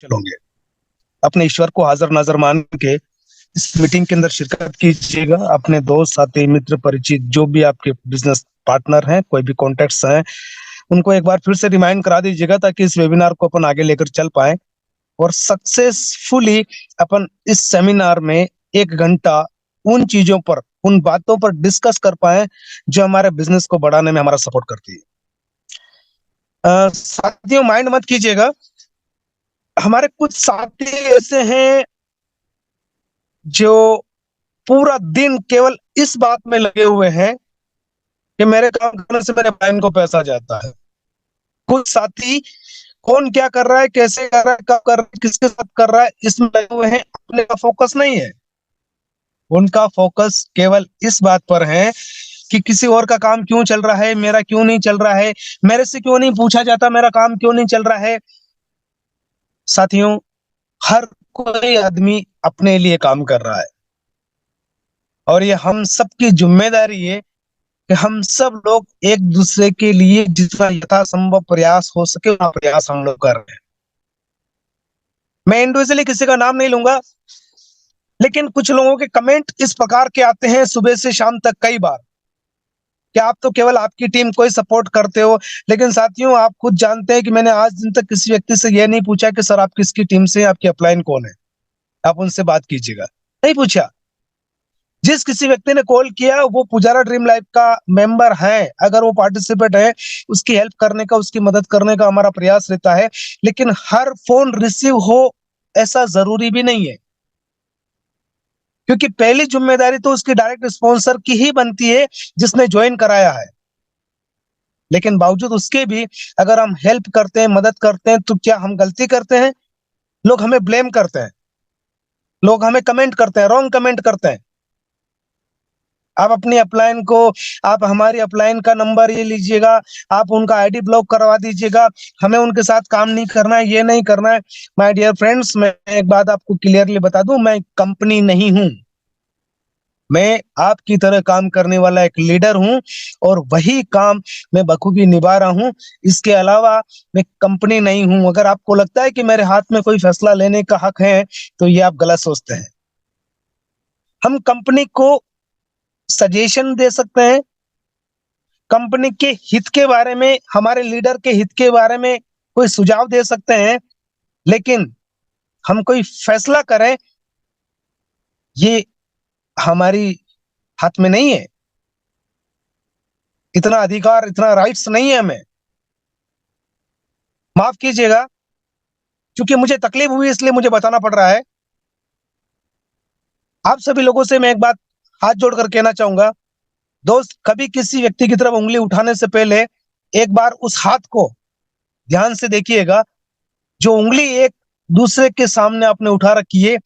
चलोगे। अपने ईश्वर को हाजिर नाजर मान के इस मीटिंग के अंदर शिरकत कीजिएगा। अपने दोस्त साथी मित्र परिचित जो भी आपके बिजनेस पार्टनर हैं, कोई भी कॉन्टेक्ट्स हैं, उनको एक बार फिर से रिमाइंड करा दीजिएगा ताकि इस वेबिनार को अपन आगे लेकर चल पाए और सक्सेसफुली अपन इस सेमिनार में 1 घंटा उन चीजों पर, उन बातों पर डिस्कस कर पाए जो हमारे बिजनेस को बढ़ाने में हमारा सपोर्ट करती है। साथियों, माइंड मत कीजिएगा, हमारे कुछ साथी ऐसे हैं जो पूरा दिन केवल इस बात में लगे हुए हैं कि मेरे काम करने से मेरे बहन को पैसा जाता है। कुछ साथी कौन क्या कर रहा है, कैसे कर रहा है, कब कर रहा है, किसके साथ कर रहा है, इसमें लगे हुए हैं। अपने का फोकस नहीं है, उनका फोकस केवल इस बात पर है कि किसी और का काम क्यों चल रहा है, मेरा क्यों नहीं चल रहा है, मेरे से क्यों नहीं पूछा जाता, मेरा काम क्यों नहीं चल रहा है। साथियों, हर कोई आदमी अपने लिए काम कर रहा है और ये हम सबकी जिम्मेदारी है कि हम सब लोग एक दूसरे के लिए जितना यथासंभव प्रयास हो सके उतना प्रयास हम लोग कर रहे हैं। मैं इंडिविजुअली किसी का नाम नहीं लूंगा, लेकिन कुछ लोगों के कमेंट इस प्रकार के आते हैं सुबह से शाम तक कई बार कि आप तो केवल आपकी टीम को ही सपोर्ट करते हो। लेकिन साथियों, आप खुद जानते हैं कि मैंने आज दिन तक किसी व्यक्ति से यह नहीं पूछा कि सर आप किसकी टीम से, आपकी अपलाइन कौन है, आप उनसे बात कीजिएगा, नहीं पूछा। जिस किसी व्यक्ति ने कॉल किया वो पुजारा ड्रीम लाइफ का मेंबर है, अगर वो पार्टिसिपेट है, उसकी हेल्प करने का, उसकी मदद करने का हमारा प्रयास रहता है। लेकिन हर फोन रिसीव हो ऐसा जरूरी भी नहीं है, क्योंकि पहली जिम्मेदारी तो उसकी डायरेक्ट स्पॉन्सर की ही बनती है जिसने ज्वाइन कराया है। लेकिन बावजूद उसके भी अगर हम हेल्प करते हैं, मदद करते हैं, तो क्या हम गलती करते हैं? लोग हमें ब्लेम करते हैं, लोग हमें कमेंट करते हैं, रॉन्ग कमेंट करते हैं। आप अपनी अपलाइन को, आप हमारी अपलाइन का नंबर ये लीजिएगा, आप उनका आईडी ब्लॉक करवा दीजिएगा, हमें उनके साथ काम नहीं करना है, ये नहीं करना है। माय डियर फ्रेंड्स, मैं एक बात आपको क्लियरली बता दूं, मैं कंपनी नहीं हूं, मैं आपकी तरह काम करने वाला एक लीडर हूं और वही काम मैं बखूबी निभा रहा हूं। इसके अलावा मैं कंपनी नहीं हूं। अगर आपको लगता है कि मेरे हाथ में कोई फैसला लेने का हक है तो ये आप गलत सोचते हैं। हम कंपनी को सजेशन दे सकते हैं, कंपनी के हित के बारे में, हमारे लीडर के हित के बारे में कोई सुझाव दे सकते हैं, लेकिन हम कोई फैसला करें ये हमारी हाथ में नहीं है। इतना अधिकार, इतना राइट्स नहीं है हमें। माफ कीजिएगा, क्योंकि मुझे तकलीफ हुई इसलिए मुझे बताना पड़ रहा है। आप सभी लोगों से मैं एक बात हाथ जोड़कर कहना चाहूंगा, दोस्त, कभी किसी व्यक्ति की तरफ उंगली उठाने से पहले एक बार उस हाथ को ध्यान से देखिएगा। जो उंगली एक दूसरे के सामने आपने उठा रखी है,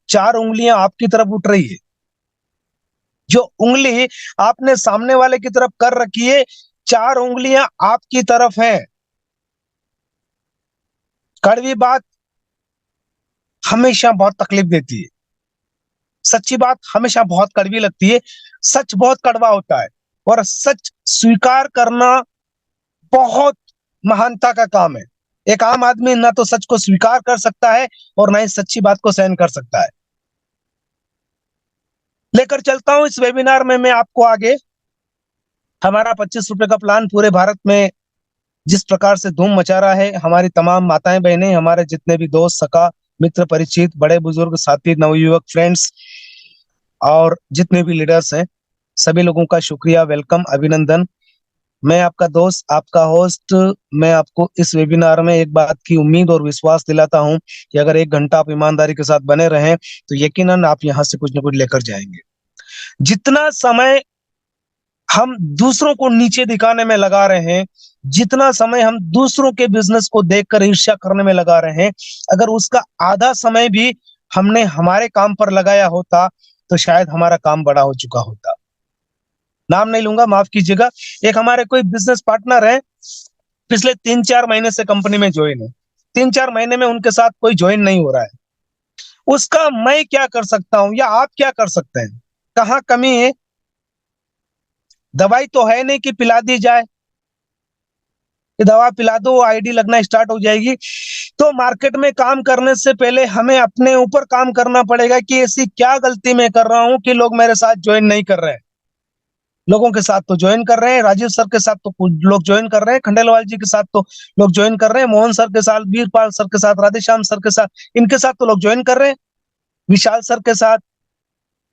4 उंगलियां आपकी तरफ उठ रही है। जो उंगली आपने सामने वाले की तरफ कर रखी है, 4 उंगलियां आपकी तरफ हैं। कड़वी बात हमेशा बहुत तकलीफ देती है, सच्ची बात हमेशा बहुत कड़वी लगती है। सच बहुत कड़वा होता है और सच स्वीकार करना बहुत महानता का काम है। एक आम आदमी ना तो सच को स्वीकार कर सकता है और ना ही सच्ची बात को सहन कर सकता है। लेकर चलता हूं इस वेबिनार में मैं आपको आगे। हमारा 25 रुपए का प्लान पूरे भारत में जिस प्रकार से धूम मचा रहा है, हमारी तमाम माताएं बहनें, हमारे जितने भी दोस्त सखा मित्र परिचित, बड़े बुजुर्ग साथी, नवयुवक फ्रेंड्स और जितने भी लीडर्स हैं, सभी लोगों का शुक्रिया, वेलकम, अभिनंदन। मैं आपका दोस्त, आपका होस्ट, मैं आपको इस वेबिनार में एक बात की उम्मीद और विश्वास दिलाता हूं कि अगर 1 घंटा आप ईमानदारी के साथ बने रहें तो यकीनन आप यहां से कुछ न कुछ लेकर जाएंगे। जितना समय हम दूसरों को नीचे दिखाने में लगा रहे हैं, जितना समय हम दूसरों के बिजनेस को देखकर ईर्ष्या करने में लगा रहे हैं, अगर उसका आधा समय भी हमने हमारे काम पर लगाया होता तो शायद हमारा काम बड़ा हो चुका होता। नाम नहीं लूंगा, माफ कीजिएगा। एक हमारे कोई बिजनेस पार्टनर है, पिछले 3-4 महीने से कंपनी में ज्वाइन है, 3-4 महीने में उनके साथ कोई ज्वाइन नहीं हो रहा है। उसका मैं क्या कर सकता हूं या आप क्या कर सकते हैं? कहाँ कमी है? दवाई तो है नहीं कि पिला दी जाए, ये दवा पिला दो, आईडी लगना स्टार्ट हो जाएगी। तो मार्केट में काम करने से पहले हमें अपने ऊपर काम करना पड़ेगा कि ऐसी क्या गलती मैं कर रहा हूं कि लोग मेरे साथ ज्वाइन नहीं कर रहे हैं। लोगों के साथ तो ज्वाइन कर रहे हैं, राजीव सर के साथ तो कुछ लोग ज्वाइन कर रहे हैं, खंडेलवाल जी के साथ तो लोग ज्वाइन कर रहे हैं, मोहन सर के साथ, वीरपाल सर के साथ, राधेश्याम सर के साथ, इनके साथ तो लोग ज्वाइन कर रहे हैं, विशाल सर के साथ,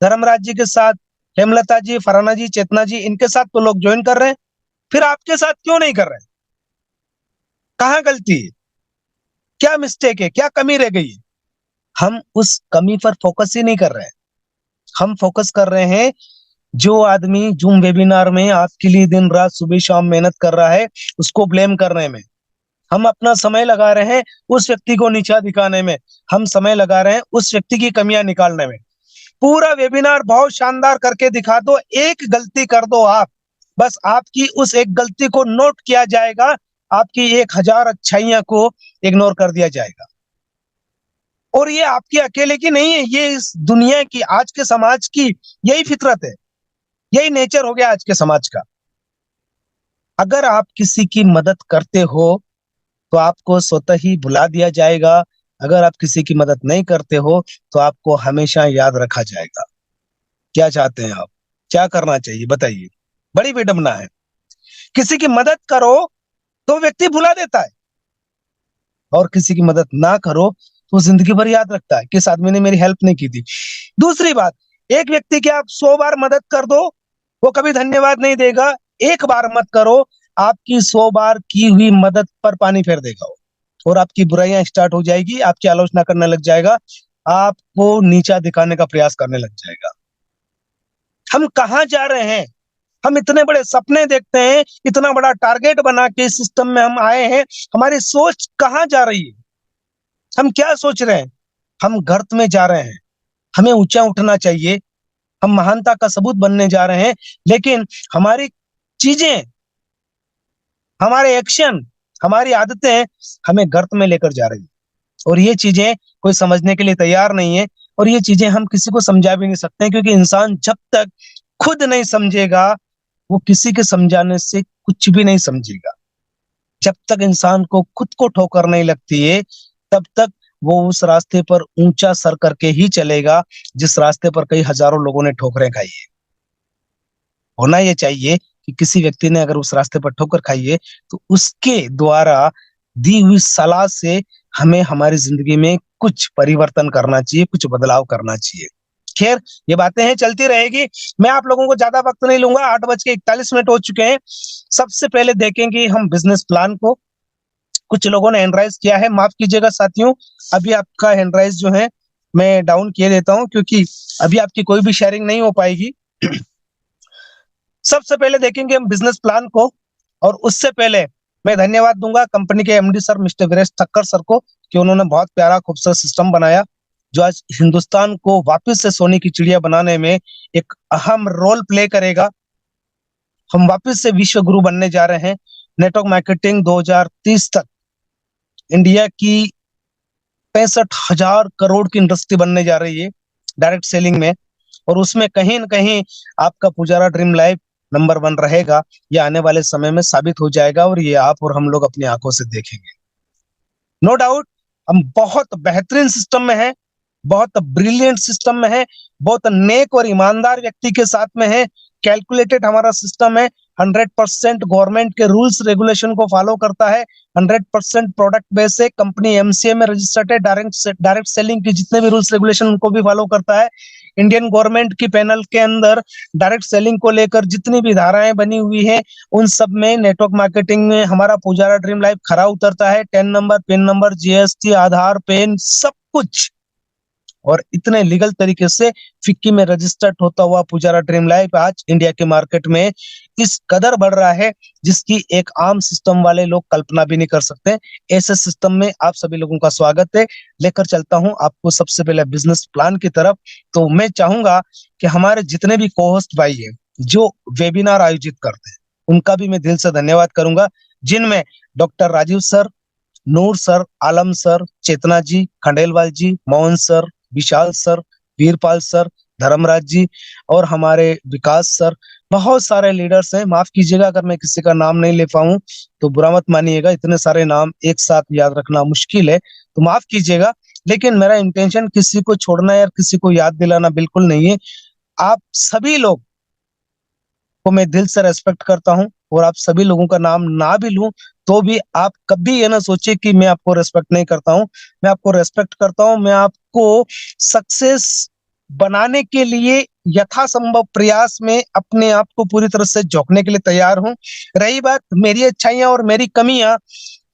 धर्मराज जी के साथ, हेमलता जी, फरहाना जी, चेतना जी, इनके साथ तो लोग ज्वाइन कर रहे हैं। फिर आपके साथ क्यों नहीं कर रहे? कहाँ गलती है? क्या मिस्टेक है? क्या कमी रह गई है? हम उस कमी पर फोकस ही नहीं कर रहे हैं। हम फोकस कर रहे हैं जो आदमी जूम वेबिनार में आपके लिए दिन रात सुबह शाम मेहनत कर रहा है, उसको ब्लेम करने में। हम अपना समय लगा रहे हैं उस व्यक्ति को नीचा दिखाने में। हम समय लगा रहे हैं उस व्यक्ति की कमियां निकालने में। पूरा वेबिनार बहुत शानदार करके दिखा दो, एक गलती कर दो आप, बस आपकी उस एक गलती को नोट किया जाएगा, आपकी 1000 अच्छाइयां को इग्नोर कर दिया जाएगा। और ये आपकी अकेले की नहीं है, ये इस दुनिया की, आज के समाज की यही फितरत है, यही नेचर हो गया आज के समाज का। अगर आप किसी की मदद करते हो तो आपको स्वतः ही भुला दिया जाएगा। अगर आप किसी की मदद नहीं करते हो तो आपको हमेशा याद रखा जाएगा। क्या चाहते हैं आप? क्या करना चाहिए बताइए? बड़ी विडंबना है। किसी की मदद करो तो व्यक्ति भुला देता है, और किसी की मदद ना करो तो जिंदगी भर याद रखता है कि इस आदमी ने मेरी हेल्प नहीं की थी। दूसरी बात, एक व्यक्ति की आप 100 बार मदद कर दो, वो कभी धन्यवाद नहीं देगा। एक बार मत करो, आपकी 100 बार की हुई मदद पर पानी फेर देगा वो, और आपकी बुराइयां स्टार्ट हो जाएगी, आपकी आलोचना करने लग जाएगा, आपको नीचा दिखाने का प्रयास करने लग जाएगा। हम कहाँ जा रहे हैं? हम इतने बड़े सपने देखते हैं, इतना बड़ा टारगेट बना के इस सिस्टम में हम आए हैं, हमारी सोच कहाँ जा रही है? हम क्या सोच रहे हैं? हम गर्त में जा रहे हैं। हमें ऊंचा उठना चाहिए, हम महानता का सबूत बनने जा रहे हैं, लेकिन हमारी चीजें, हमारे एक्शन, हमारी आदतें हमें गर्त में लेकर जा रही है, और ये चीजें कोई समझने के लिए तैयार नहीं है। और ये चीजें हम किसी को समझा भी नहीं सकते हैं, क्योंकि इंसान जब तक खुद नहीं समझेगा वो किसी के समझाने से कुछ भी नहीं समझेगा। जब तक इंसान को खुद को ठोकर नहीं लगती है तब तक वो उस रास्ते पर ऊंचा सर करके ही चलेगा जिस रास्ते पर कई हजारों लोगों ने ठोकरें खाई है। होना ये चाहिए कि किसी व्यक्ति ने अगर उस रास्ते पर ठोकर खाई है तो उसके द्वारा दी हुई सलाह से हमें हमारी जिंदगी में कुछ परिवर्तन करना चाहिए, कुछ बदलाव करना चाहिए। खैर, ये बातें हैं, चलती रहेगी। मैं आप लोगों को ज्यादा वक्त नहीं लूंगा, 8:41 हो चुके हैं। सबसे पहले देखेंगे हम बिजनेस प्लान को। कुछ लोगों ने हैंड राइज किया है, माफ कीजिएगा साथियों, अभी आपका हैंड राइज जो है मैं डाउन किए देता हूं, क्योंकि अभी आपकी कोई भी शेयरिंग नहीं हो पाएगी। सबसे पहले देखेंगे हम बिजनेस प्लान को, और उससे पहले मैं धन्यवाद दूंगा कंपनी के MD sir mister Viresh Thakkar sir को, कि उन्होंने बहुत प्यारा खूबसूरत सिस्टम बनाया जो आज हिंदुस्तान को वापस से सोने की चिड़िया बनाने में एक अहम रोल प्ले करेगा। हम वापस से विश्व गुरु बनने जा रहे हैं। नेटवर्क मार्केटिंग 2030 तक इंडिया की 65,000 करोड़ की इंडस्ट्री बनने जा रही है डायरेक्ट सेलिंग में, और उसमें कहीं न कहीं आपका पुजारा ड्रीम लाइफ नंबर 1 रहेगा। ये आने वाले समय में साबित हो जाएगा, और ये आप और हम लोग अपनी आंखों से देखेंगे। नो डाउट हम बहुत बेहतरीन सिस्टम में है, बहुत ब्रिलियंट सिस्टम में है, बहुत नेक और ईमानदार व्यक्ति के साथ में है। कैलकुलेटेड हमारा सिस्टम है, 100% गवर्नमेंट के रूल्स रेगुलेशन को फॉलो करता है, 100% प्रोडक्ट बेस है, कंपनी एमसीए में रजिस्टर्ड है, डायरेक्ट सेलिंग की जितने भी रूल्स रेगुलेशन उनको भी फॉलो करता है। इंडियन गवर्नमेंट की पैनल के अंदर डायरेक्ट सेलिंग को लेकर जितनी भी धाराएं बनी हुई है उन सब में नेटवर्क मार्केटिंग में हमारा पुजारा ड्रीम लाइफ खरा उतरता है। 10 नंबर, पिन नंबर, जीएसटी, आधार, पेन, सब कुछ, और इतने लीगल तरीके से फिक्की में रजिस्टर्ड होता हुआ पुजारा ड्रीम लाइफ आज इंडिया के मार्केट में इस कदर बढ़ रहा है जिसकी एक आम सिस्टम वाले लोग कल्पना भी नहीं कर सकते। ऐसे सिस्टम में आप सभी लोगों का स्वागत है। लेकर चलता हूं आपको सबसे पहले बिजनेस प्लान की तरफ। तो मैं चाहूंगा कि हमारे जितने भी को-होस्ट भाई हैं जो वेबिनार आयोजित करते हैं उनका भी मैं दिल से धन्यवाद करूंगा, जिनमें डॉक्टर राजीव सर, नूर सर, आलम सर, चेतना जी, खंडेलवाल जी, मोहन सर, विशाल सर, वीरपाल सर, धर्मराज जी, और हमारे विकास सर, बहुत सारे लीडर्स हैं, माफ कीजिएगा अगर मैं किसी का नाम नहीं ले पाऊं तो बुरा मत मानिएगा, इतने सारे नाम एक साथ याद रखना मुश्किल है, तो माफ कीजिएगा। लेकिन मेरा इंटेंशन किसी को छोड़ना या किसी को याद दिलाना बिल्कुल नहीं है। आप सभी लोग को मैं दिल से रेस्पेक्ट करता हूँ, और आप सभी लोगों का नाम ना भी लूं तो भी आप कभी ये ना सोचिए कि मैं आपको रेस्पेक्ट नहीं करता हूँ। मैं आपको रेस्पेक्ट करता हूँ, मैं आपको सक्सेस बनाने के लिए यथासंभव प्रयास में अपने आप को पूरी तरह से झोंकने के लिए तैयार हूँ। रही बात मेरी अच्छाइयां और मेरी कमियां,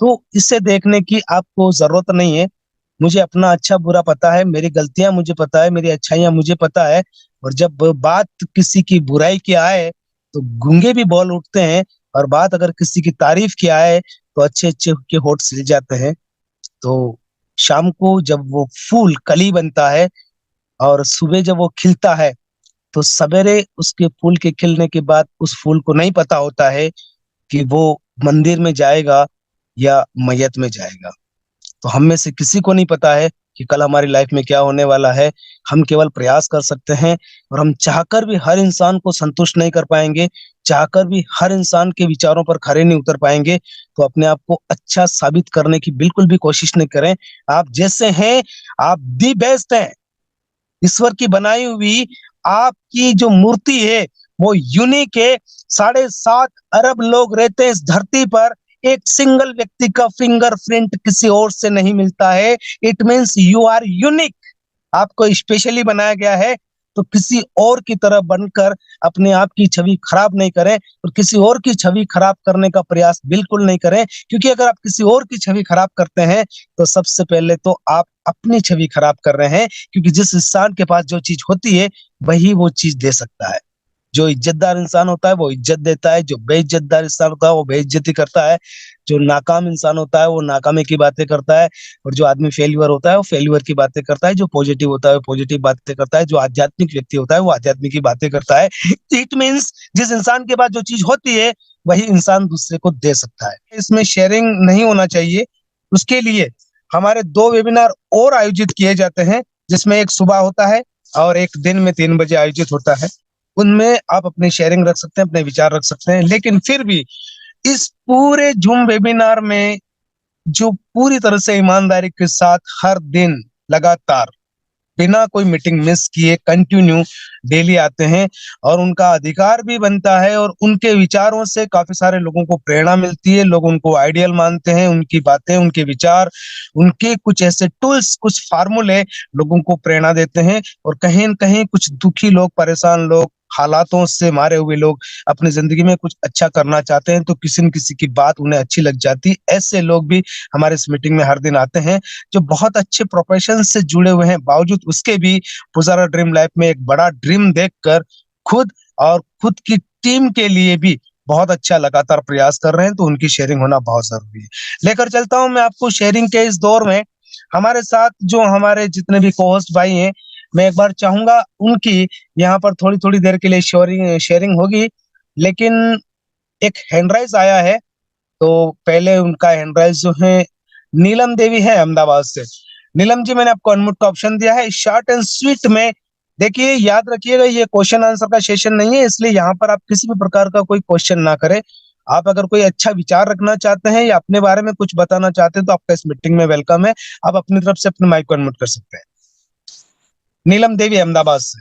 तो इसे देखने की आपको जरूरत नहीं है। मुझे अपना अच्छा बुरा पता है, मेरी गलतियां मुझे पता है, मेरी अच्छाइयां मुझे पता है। और जब बात किसी की बुराई की आए तो गूंगे भी बोल उठते हैं, और बात अगर किसी की तारीफ की आए तो अच्छे अच्छे के होठ सिल जाते हैं। तो शाम को जब वो फूल कली बनता है और सुबह जब वो खिलता है, तो सवेरे उसके फूल के खिलने के बाद उस फूल को नहीं पता होता है कि वो मंदिर में जाएगा या मैयत में जाएगा। तो हम में से किसी को नहीं पता है कि कल हमारी लाइफ में क्या होने वाला है। हम केवल प्रयास कर सकते हैं, और हम चाहकर भी हर इंसान को संतुष्ट नहीं कर पाएंगे, चाहकर भी हर इंसान के विचारों पर खरे नहीं उतर पाएंगे। तो अपने आप को अच्छा साबित करने की बिल्कुल भी कोशिश नहीं करें। आप जैसे हैं, आप दी बेस्ट हैं। ईश्वर की बनाई हुई आपकी जो मूर्ति है वो यूनिक है। 7.5 अरब लोग रहते हैं इस धरती पर, एक सिंगल व्यक्ति का फिंगरप्रिंट किसी और से नहीं मिलता है। It means you are unique. आपको स्पेशली बनाया गया है। तो किसी और की तरह बनकर अपने आप की छवि खराब नहीं करें, और किसी और की छवि खराब करने का प्रयास बिल्कुल नहीं करें, क्योंकि अगर आप किसी और की छवि खराब करते हैं तो सबसे पहले तो आप अपनी छवि खराब कर रहे हैं। क्योंकि जिस इंसान के पास जो चीज होती है वही वो चीज दे सकता है। जो इज्जतदार इंसान होता है वो इज्जत देता है, जो बेइज्जतदार इंसान होता है वो बेइज्जती करता है, जो नाकाम इंसान होता है वो नाकामी की बातें करता है, और जो आदमी फेल्यूर होता है वो फेल्यूर की बातें करता है, जो पॉजिटिव होता है वो पॉजिटिव बातें करता है, जो आध्यात्मिक व्यक्ति होता है वो आध्यात्मिक की बातें करता है। इट मीन्स जिस इंसान के पास जो चीज होती है वही इंसान दूसरे को दे सकता है। इसमें शेयरिंग नहीं होना चाहिए। उसके लिए हमारे 2 वेबिनार और आयोजित किए जाते हैं, जिसमें एक सुबह होता है और एक दिन में 3 बजे आयोजित होता है। उनमें आप अपनी शेयरिंग रख सकते हैं, अपने विचार रख सकते हैं। लेकिन फिर भी इस पूरे जूम वेबिनार में जो पूरी तरह से ईमानदारी के साथ हर दिन लगातार बिना कोई मीटिंग मिस किए कंटिन्यू डेली आते हैं, और उनका अधिकार भी बनता है, और उनके विचारों से काफी सारे लोगों को प्रेरणा मिलती है। लोग उनको आइडियल मानते हैं, उनकी बातें, उनके विचार, उनके कुछ ऐसे टूल्स, कुछ फार्मूले लोगों को प्रेरणा देते हैं। और कहीं न कहीं कुछ दुखी लोग, परेशान लोग, हालातों से मारे हुए लोग अपनी जिंदगी में कुछ अच्छा करना चाहते हैं, तो किसी न किसी की बात उन्हें अच्छी लग जाती। ऐसे लोग भी हमारे इस मीटिंग में हर दिन आते हैं, जो बहुत अच्छे प्रोफेशन से जुड़े हुए हैं, बावजूद उसके भी पुजारा ड्रीम लाइफ में एक बड़ा ड्रीम देखकर खुद और खुद की टीम के लिए भी बहुत अच्छा लगातार प्रयास कर रहे हैं। तो उनकी शेयरिंग होना बहुत जरूरी है। लेकर चलता हूं मैं आपको शेयरिंग के इस दौर में। हमारे साथ जो हमारे जितने भी कोहोस्ट भाई हैं, मैं एक बार चाहूंगा उनकी यहाँ पर थोड़ी थोड़ी देर के लिए शेयरिंग शेयरिंग होगी। लेकिन एक हैंडराइज आया है, तो पहले उनका हैंडराइज जो है नीलम देवी है अहमदाबाद से। नीलम जी, मैंने आपको अनम्यूट का ऑप्शन दिया है, शॉर्ट एंड स्वीट में। देखिए, याद रखिएगा ये क्वेश्चन आंसर का सेशन नहीं है, इसलिए यहाँ पर आप किसी भी प्रकार का कोई क्वेश्चन ना करें। आप अगर कोई अच्छा विचार रखना चाहते हैं या अपने बारे में कुछ बताना चाहते हैं तो आपका इस मीटिंग में वेलकम है। आप अपनी तरफ से अपने माइक को अनम्यूट कर सकते हैं। नीलम देवी अहमदाबाद से।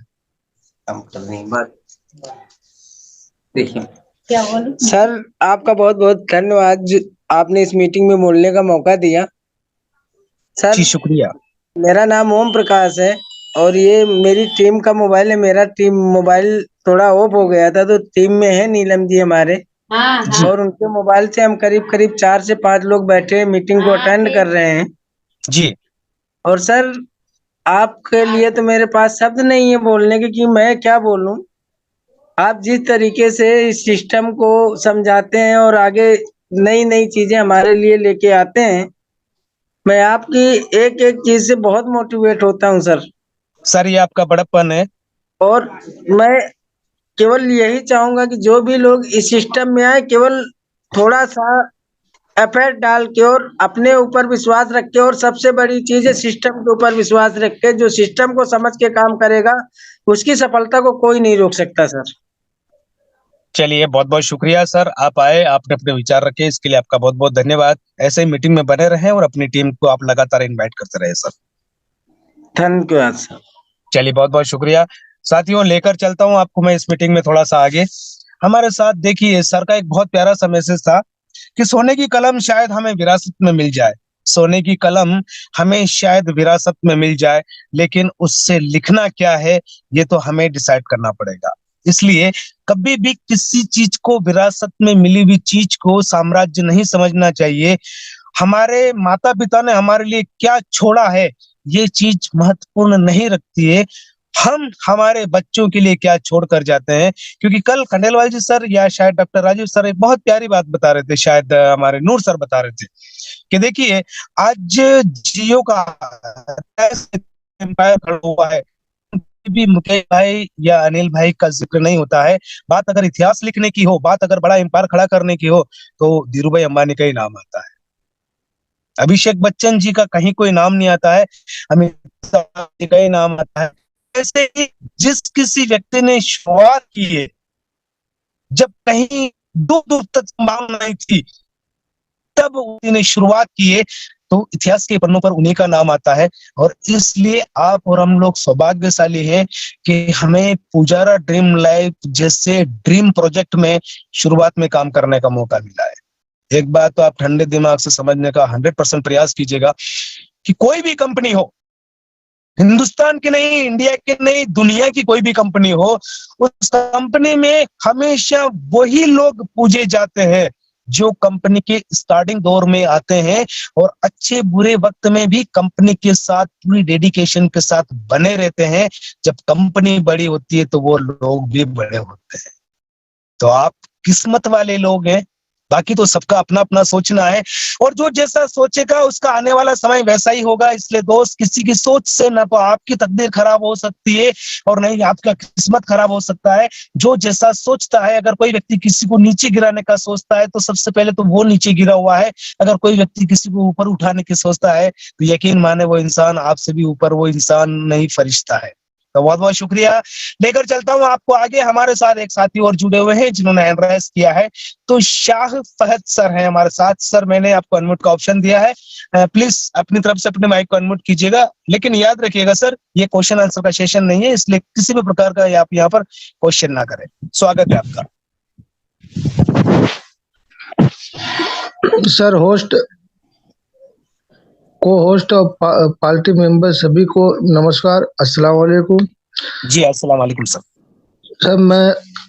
देखिए क्या बोलूं सर, आपका बहुत बहुत धन्यवाद, आपने इस मीटिंग में बोलने का मौका दिया। सर जी शुक्रिया। मेरा नाम ओम प्रकाश है, और ये मेरी टीम का मोबाइल है। मेरा टीम मोबाइल थोड़ा ऑफ हो गया था, तो टीम में है नीलम जी हमारे। हाँ। और उनके मोबाइल से हम करीब करीब 4 से 5 लोग बैठे मीटिंग को अटेंड कर रहे हैं जी। और सर, आपके लिए तो मेरे पास शब्द नहीं है बोलने के कि मैं क्या बोलूं। आप जिस तरीके से इस सिस्टम को समझाते हैं और आगे नई नई चीजें हमारे लिए लेके आते हैं, मैं आपकी एक एक चीज से बहुत मोटिवेट होता हूं सर। सर ये आपका बड़प्पन है। और मैं केवल यही चाहूंगा कि जो भी लोग इस सिस्टम में आए, केवल थोड़ा सा एफर्ट डाल के और अपने ऊपर विश्वास रख के, और सबसे बड़ी चीज है सिस्टम के ऊपर विश्वास रख के। जो सिस्टम को समझ के काम करेगा उसकी सफलता को कोई नहीं रोक सकता सर। चलिए, बहुत बहुत शुक्रिया सर, आप आए, आपने अपने विचार रखे, इसके लिए आपका बहुत बहुत धन्यवाद। ऐसे ही मीटिंग में बने रहें और अपनी टीम को आप लगातार इनवाइट करते रहे सर। धन्यवाद सर। चलिए, बहुत बहुत शुक्रिया। साथियों, लेकर चलता हूँ आपको मैं इस मीटिंग में थोड़ा सा आगे। हमारे साथ देखिए, सर का एक बहुत प्यारा सा मैसेज था कि सोने की कलम शायद हमें विरासत में मिल जाए। सोने की कलम हमें शायद विरासत में मिल जाए, लेकिन उससे लिखना क्या है ये तो हमें डिसाइड करना पड़ेगा। इसलिए कभी भी किसी चीज को, विरासत में मिली हुई चीज को साम्राज्य नहीं समझना चाहिए। हमारे माता पिता ने हमारे लिए क्या छोड़ा है ये चीज महत्वपूर्ण नहीं रखती है, हम हमारे बच्चों के लिए क्या छोड़ कर जाते हैं। क्योंकि कल खंडेलवाल जी सर या शायद डॉक्टर राजीव सर एक बहुत प्यारी बात बता रहे थे, शायद हमारे नूर सर बता रहे थे कि देखिए, आज जियो का एम्पायर खड़ा हुआ है, भी मुकेश भाई या अनिल भाई का जिक्र नहीं होता है। बात अगर इतिहास लिखने की हो, बात अगर बड़ा एम्पायर खड़ा करने की हो, तो धीरू भाई अंबानी का ही नाम आता है। अभिषेक बच्चन जी का कहीं कोई नाम नहीं आता है, अमिताभ बच्चन जी का ही नाम आता है। ऐसे ही जिस किसी व्यक्ति ने शुरुआत की है, जब कहीं दूर दूर तक संभावना नहीं थी, तब उन्होंने शुरुआत की है, तो इतिहास के पन्नों पर उन्हीं का नाम आता है। और इसलिए आप और हम लोग सौभाग्यशाली हैं कि हमें पुजारा ड्रीम लाइफ जैसे ड्रीम प्रोजेक्ट में शुरुआत में काम करने का मौका मिला है। एक बात तो आप ठंडे दिमाग से समझने का 100% प्रयास कीजिएगा कि कोई भी कंपनी हो, हिंदुस्तान की नहीं, इंडिया की नहीं, दुनिया की कोई भी कंपनी हो, उस कंपनी में हमेशा वही लोग पूजे जाते हैं जो कंपनी के स्टार्टिंग दौर में आते हैं और अच्छे बुरे वक्त में भी कंपनी के साथ पूरी डेडिकेशन के साथ बने रहते हैं। जब कंपनी बड़ी होती है तो वो लोग भी बड़े होते हैं। तो आप किस्मत वाले लोग हैं, बाकी तो सबका अपना अपना सोचना है, और जो जैसा सोचेगा उसका आने वाला समय वैसा ही होगा। इसलिए दोस्त, किसी की सोच से ना तो आपकी तकदीर खराब हो सकती है और नहीं आपका किस्मत खराब हो सकता है। जो जैसा सोचता है, अगर कोई व्यक्ति किसी को नीचे गिराने का सोचता है तो सबसे पहले तो वो नीचे गिरा हुआ है। अगर कोई व्यक्ति किसी को ऊपर उठाने की सोचता है तो यकीन माने वो इंसान आपसे भी ऊपर, वो इंसान नहीं फरिश्ता है। तो बहुत बहुत शुक्रिया। लेकर चलता हूँ आपको आगे। हमारे साथ एक साथी और जुड़े हुए हैं जिन्होंने हैंड रेस किया है, तो शाह फहद सर हैं हमारे साथ। सर, मैंने आपको अनम्यूट का ऑप्शन दिया है, प्लीज अपनी तरफ से अपने माइक को अनम्यूट कीजिएगा। लेकिन याद रखिएगा सर, ये क्वेश्चन आंसर का सेशन नहीं है, इसलिए किसी भी प्रकार का आप यहाँ पर क्वेश्चन ना करें। स्वागत है आपका। सर, होस्ट, को होस्ट और पार्टी मेंबर सभी को नमस्कार, अस्सलाम वालेकुम। जी अस्सलाम वालेकुम सर। सर,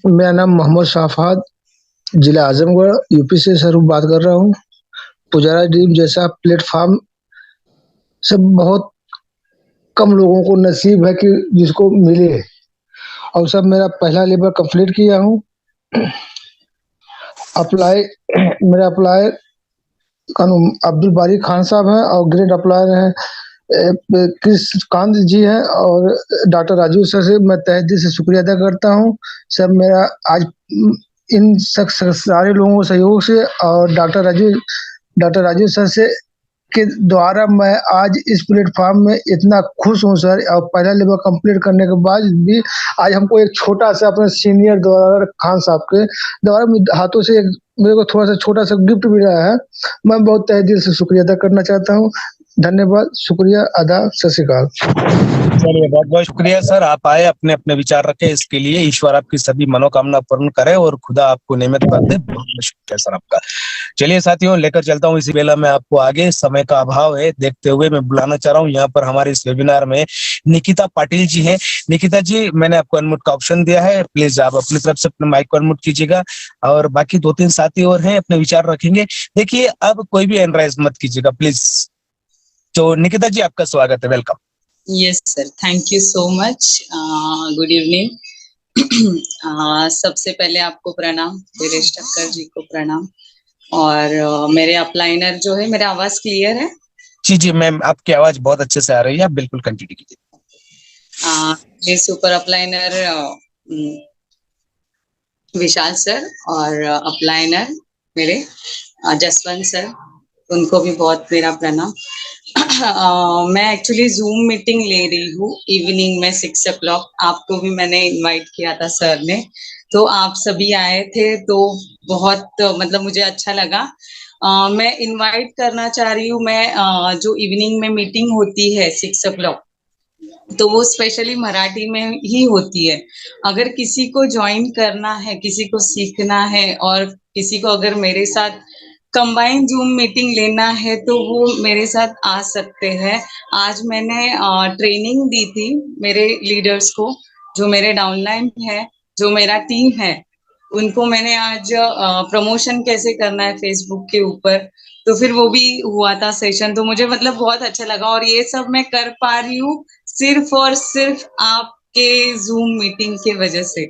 मेरा नाम मोहम्मद शाफात, जिला आजमगढ़, यूपी से सर बात कर रहा हूँ। पुजारा ड्रीम जैसा प्लेटफॉर्म सब बहुत कम लोगों को नसीब है कि जिसको मिले, और सब मेरा पहला लेवल कंप्लीट किया हूँ। अप्लाई मेरा अप्लाई अब्दुल बारी खान साहब हैं और ग्रेड अप्लायर हैं कृष्णकांत जी हैं, और डॉक्टर राजू सर से मैं तहे दिल से शुक्रिया अदा करता हूँ। सर, मेरा आज इन सारे लोगों के सहयोग से और डॉक्टर राजू सर से के द्वारा मैं आज इस प्लेटफॉर्म में इतना खुश हूँ सर। और पहला लेवल कंप्लीट करने के बाद भी आज हमको एक छोटा सा अपने सीनियर द्वारा, खान साहब के द्वारा, हाथों से मेरे को थोड़ा सा छोटा सा गिफ्ट मिला है। मैं बहुत तहे दिल से शुक्रिया अदा करना चाहता हूँ। धन्यवाद, शुक्रिया अदा, सत श्री अकाल। चलिए, बहुत बहुत शुक्रिया सर, आप आए, अपने अपने विचार रखे। इसके लिए ईश्वर आपकी सभी मनोकामना पूर्ण करे और खुदा आपको नेमत कर दे। बहुत बहुत शुक्रिया सर आपका। चलिए साथियों, लेकर चलता हूँ इसी बेला में आपको आगे। समय का अभाव है, देखते हुए मैं बुलाना चाह रहा हूँ यहाँ पर हमारे इस वेबिनार में निकिता पाटिल जी हैं। निकिता जी, मैंने आपको अनम्यूट का ऑप्शन दिया है, प्लीज आप अपनी तरफ से अपने माइक को अनम्यूट कीजिएगा, और बाकी 2-3 साथी और हैं, अपने विचार रखेंगे। देखिए, अब कोई भी हैंड राइज मत कीजिएगा प्लीज। तो निकिता जी, आपका स्वागत है, welcome. Yes sir, thank you so much. Good evening. सबसे पहले आपको प्रणाम, वीरेश ठक्कर जी को प्रणाम, और मेरे अपलाइनर जो है, मेरा आवाज क्लियर है? जी जी मैम, आपकी आवाज बहुत अच्छे से आ रही है, आप बिल्कुल कंटिन्यू कीजिए। ये सुपर अपलाइनर विशाल सर, और अपलाइनर मेरे जसवंत सर, उनको भी बहुत मेरा प्रणाम। मैं एक्चुअली जूम मीटिंग ले रही हूँ इवनिंग में 6 o'clock। आपको भी मैंने इनवाइट किया था सर ने, तो आप सभी आए थे, तो बहुत मतलब मुझे अच्छा लगा। मैं इनवाइट करना चाह रही हूँ, मैं जो इवनिंग में मीटिंग होती है 6 o'clock, तो वो स्पेशली मराठी में ही होती है। अगर किसी को ज्वाइन करना है, किसी को सीखना है, और किसी को अगर मेरे साथ कंबाइन जूम मीटिंग लेना है, तो वो मेरे साथ आ सकते हैं। आज मैंने ट्रेनिंग दी थी मेरे लीडर्स को, जो मेरे डाउनलाइन है, जो मेरा टीम है, उनको मैंने आज प्रमोशन कैसे करना है फेसबुक के ऊपर, तो फिर वो भी हुआ था सेशन। तो मुझे मतलब बहुत अच्छा लगा, और ये सब मैं कर पा रही हूँ सिर्फ और सिर्फ आपके जूम मीटिंग की वजह से।